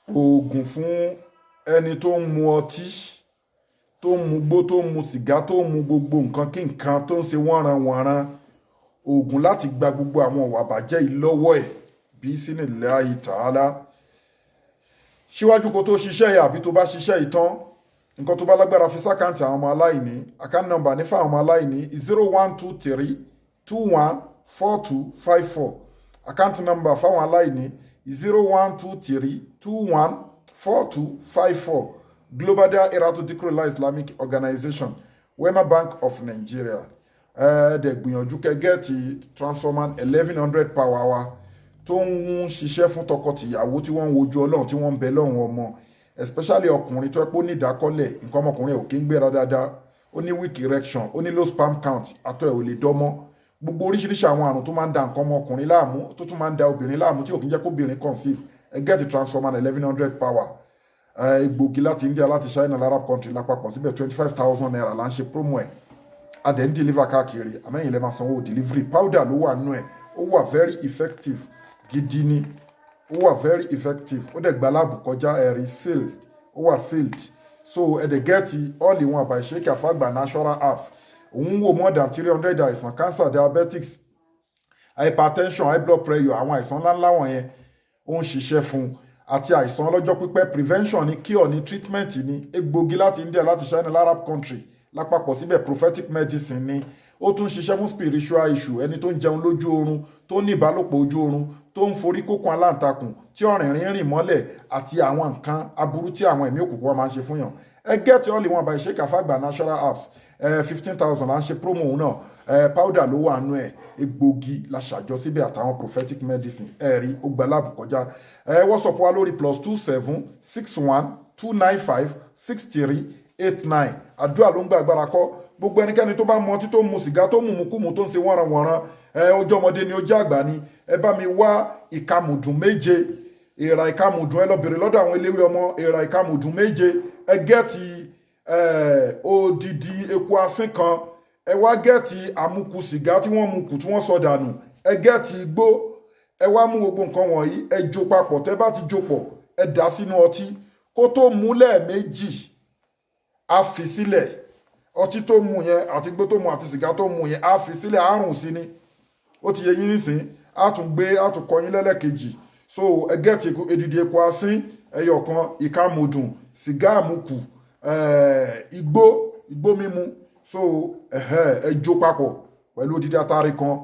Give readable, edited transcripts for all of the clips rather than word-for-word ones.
oògùn fún ẹni tó ń mu ọtí tó ń mu gbó tó ń mu sìgá tó ń mu gbogbo nǹkan kí nǹkan tó ń ṣe wọ́nranwọ̀nran oògùn láti gba gbogbo àwọn ìwà bàjẹ́ yìí lọ́wọ́ ẹ̀ bí sínú Allahi Ta'ala. Síwájú kó tó ṣiṣẹ́ yìí àbí tó bá ṣiṣẹ́ yìí tán nǹkan tó bá lágbára fi sákàǹtì àwọn ọmọ aláìní àkáǹtì nọ́mbà ní fáwọn ọmọ aláìní 0123214254 àkáǹtì nọ́mbà fáwọn aláìní 0123214254 Global Dahiratu Dhikrlahi Islamic Organization Wema Bank of Nigeria. Dẹ̀ gbìyànjú kẹ́gẹ́ẹ̀tì transformer 1100 power wa tó ń ṣiṣẹ́ fún tọkọ-tìyàwó tí wọ́n ń wojú ọlọ́run tí wọ́n ń bẹ lọ́run ọmọ especially ọkùnrin tó ẹ́ pé ó ní ìdákọ́lẹ̀ nǹkan ọmọkùnrin ò kí ń gbéra dáadáa ó ní weak erection ó ní low sperm count àtọ̀ ẹ̀ ò lè dọ́mọ́ gbogbo oríṣiríṣi àwọn àrùn tó máa ń da nǹkan ọmọkùnrin láàmú tó tún máa ń da obìnrin láàmú tí ò kí ń jẹ́ kó obìnrin conceive ẹ gẹ́ẹ̀tì transformer 1100 power egbògi láti India láti China Arab country lápapọ̀ síbẹ̀ 25,000 naira là ń ṣe promo ẹ̀ adẹ̀ ń deliver káàkiri àmẹ́yìn lẹ́ máa sanwó delivery powder ló wà nínú ẹ̀ ó wà very effective gidi ni ó wà very effective ó dẹ̀ gba láàbù kọjá ẹ̀rí sealed ó wà sealed so ẹ̀dẹ̀ gẹ́ẹ̀tì all in one by Sheikh Afagba natural apps òun wò more than 300 àìsàn cancer diabetics hypertension high blood pressure àwọn àìsàn ńláńlá wọ̀nyẹn ó ń ṣiṣẹ́ fún àti àìsàn ọlọ́jọ́ pípẹ́ prevention ni cure ni treatment ni egbògi láti India láti China Arab country lápapọ̀ síbẹ̀ prophetic medicine ni ó tún ṣiṣẹ́ fún spiritual issue ẹni tó ń jẹun lójú oorun tó ní ìbálòpọ̀ ojú oorun tó ń forí kókun aláǹtakùn tí ọ̀rìnrìn rìn mọ́lẹ̀ àti àwọn nǹkan aburú tí àwọn ẹ̀mí òkùnkùn wọn máa ń ṣe fún yàn ẹ gẹ́ẹ̀tì all in one by Sheikh Afagba natural apps 15,000 là ń ṣe promo òun náà powder ló wà nú ẹ̀ egbògi la ṣàjọ síbẹ̀ àtàwọn prophetic medicine rí ó gba láàbù kọjá WhatsApp wa lórí +276156389 àdúrà ló ń gba agbára kọ́ gbogbo ẹnikẹ́ni tó bá mu ọtí tó mu sìgá tó mu mukúmu tó ń ṣe wọ́nranwọ̀nran ọjọ́ ọmọdé ni ó jẹ́ àgbà ni ẹ bá mi wá ìkamùdùn méje èèrà ìkamùdùn ẹ lọ bèrè lọ́dọ̀ àwọn eléwé ọmọ èèrà ìkamùdùn méje ẹ gẹ́ẹ̀tì odidi eku asín kan ẹ wá gẹ́ẹ̀tì àmukù sìgá tí wọ́n mu kù tí wọ́n sọ dànù ẹ gẹ́ẹ̀tì igbó ẹ wá mú gbogbo nǹkan wọ̀nyí ẹ jó papọ̀ tẹ́ bá ti jó pọ̀ ẹ dà sínú ọtí kó tó mú lẹ́ẹ̀mejì á fi sílẹ̀ ọtí tó mu yẹn àti igbó tó mu àti sìgá tó mu yẹn á fi sílẹ̀ àrùn sí ni ó ti yẹ yín nísìn á tún kọ yín lẹ́lẹ́kejì so ẹ gẹ́ẹ̀tì èdìdì eku asín ẹyọ kan ìkamùdùn sìgá àmukù igbó mímu so ẹ jó papọ̀ pẹ̀lú odidi atari kan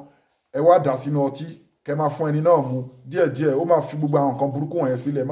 ẹ wá dà sínú ọtí kẹ máa fún ẹni náà mu díẹ̀díẹ̀ ó máa fi gbogbo àwọn nǹkan burúkú wọ̀nyẹn sílẹ̀.